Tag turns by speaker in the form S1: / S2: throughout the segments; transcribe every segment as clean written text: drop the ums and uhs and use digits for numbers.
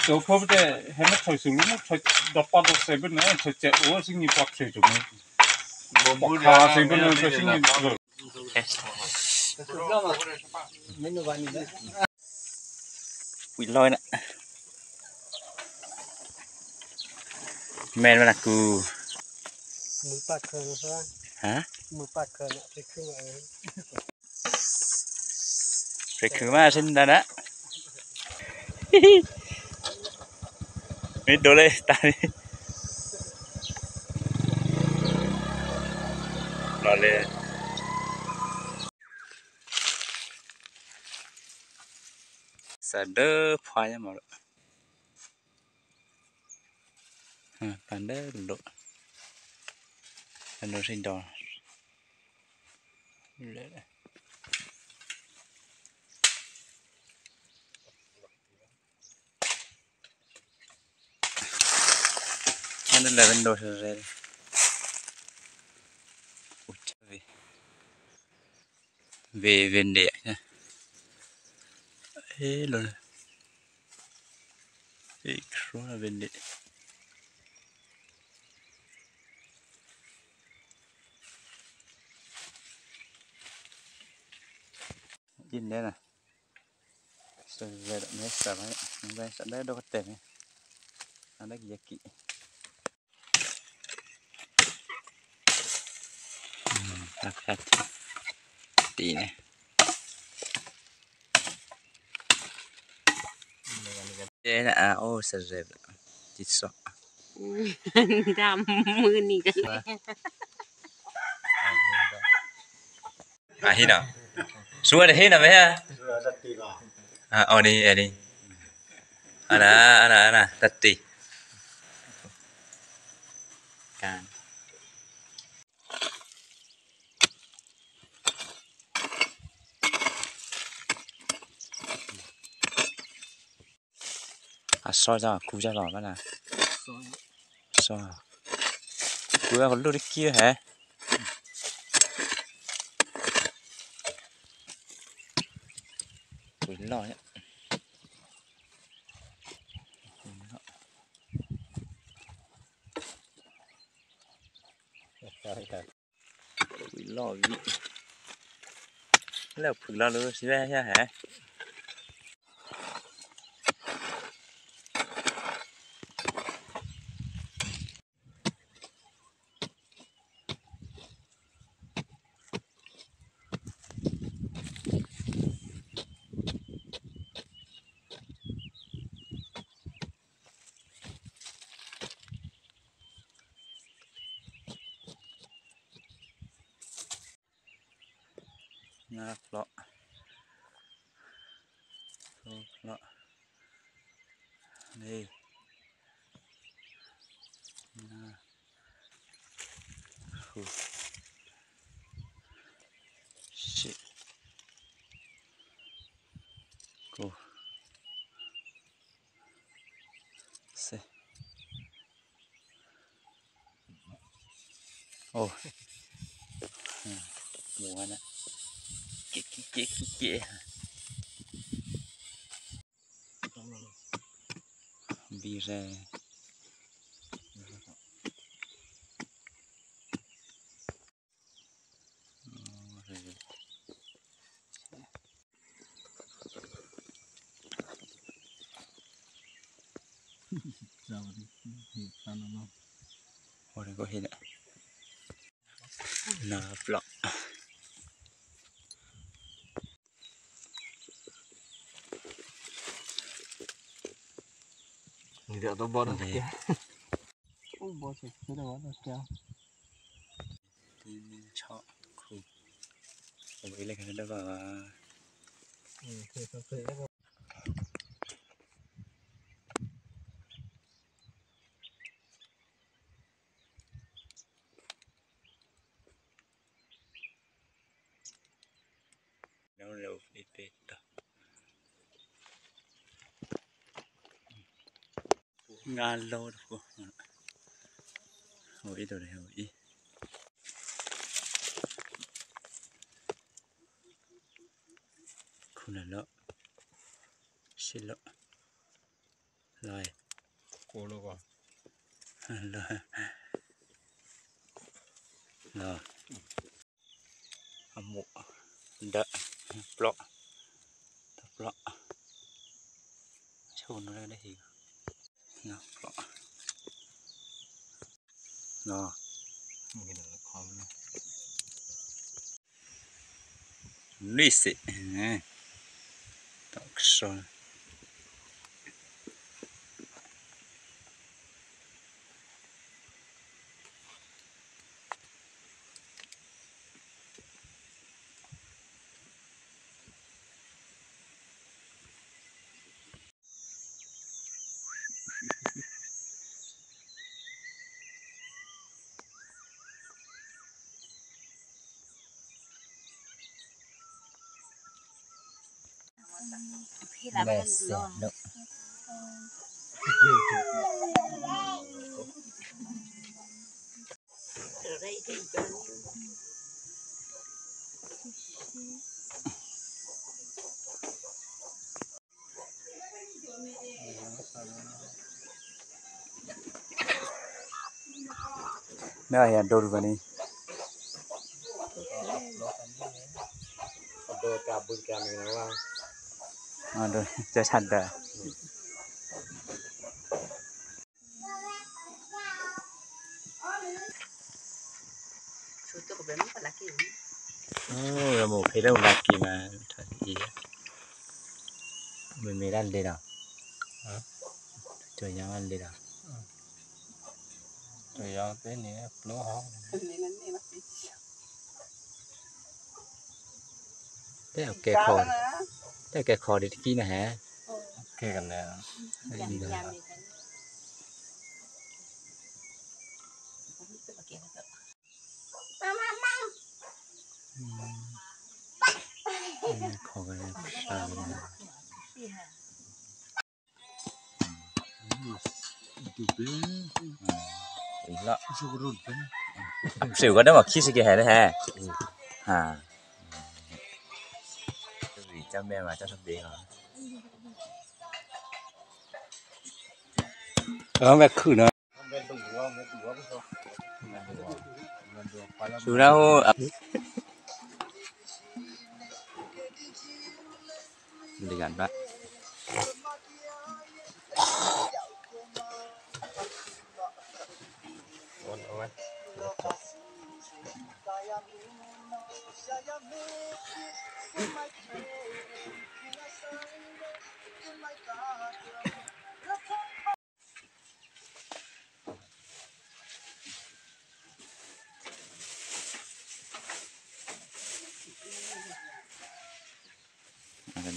S1: So probably hema choice lu choice dapat do seven na choice o sing ni pak choice mo ka seven na choice ni menu bani da wi loi na men na ku mu pak khờ na ha mu pak khờ naไปคือมาsin da na Ini dole tadi. Dole. Sada phaya mà. Panda dulu. Panda sin do. Ada lavender saja. Vende ya. Loh. Extra vende. Ini dah. Sudah mesa banyak. Mungkin sudah dapat teh. Ada yaki. Rapat. Ini. Ini oh serem. Tisok.
S2: Damมือนี่กัน
S1: Hina. Sudah ada hina meh? Oh ni. Ana tati. Kan. So ra cú ra lò mà nè. So. Cú ra còn lô đi kia hả? Cú lò nhá. Cú lò vị. Là phử lò lô xí ra hả? Nah, plok. Plok. Đây. Nah. Shit. Cool. See. Oh. Mua nè. Kiki. Bire. Ôi có hình ạ. Nà vlog. Người đeo tôi bó được kìa. Ôi bó thì cứ đâu bó được kìa. Tìm cho khu.
S3: เลยกันได้ว่า
S4: เคยแล้วก็
S3: แล้วเร็วอีเป็ดงานโลดกูโอ้ยตัวไหนโอ้ยคุณน่ะแล้วชิลล์ลอย
S4: กูแล้วก็
S3: ลอยลอยหมูดะปลอกตะปลอกชนอะไรได้อีกนะปลอกลอ
S4: มันก็ได้ความนะ
S3: นี่สิตักซอน
S2: พี่ละมันรอได้ที่กัน
S3: น่าอย่าโดนวันนี้
S4: โดนกาบุญกามีนะว่า
S3: โดนจะชัดได้
S2: สุดตัวก็เป็นมันก็ลักอยู่
S3: เราหมูเพลาลักกี้มาทันทีมันไม่ได้เลยหรอจอยยังอันเลยหรอ
S4: ตัวยาวเต้นนี่ปล้อห้อง
S2: นี่นั่นนี่มาสิ
S3: แต่แกคอแต่แกคอเด็กกี้นะฮะ
S4: แค่กันแล้ว
S2: ยามนี่กัน
S3: ขอกันชาเลยนะอีกแล้วสิวก็ได้บอกขี้สิเกแห่ได้แฮะเจ้าแม่มาเจ้าทำดีเหรอแบบคือนะดูแล้วดีกันปะ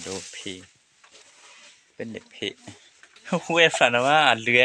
S3: ดูพีเป็นเด็กพีเว้ยฝันว่าเรือ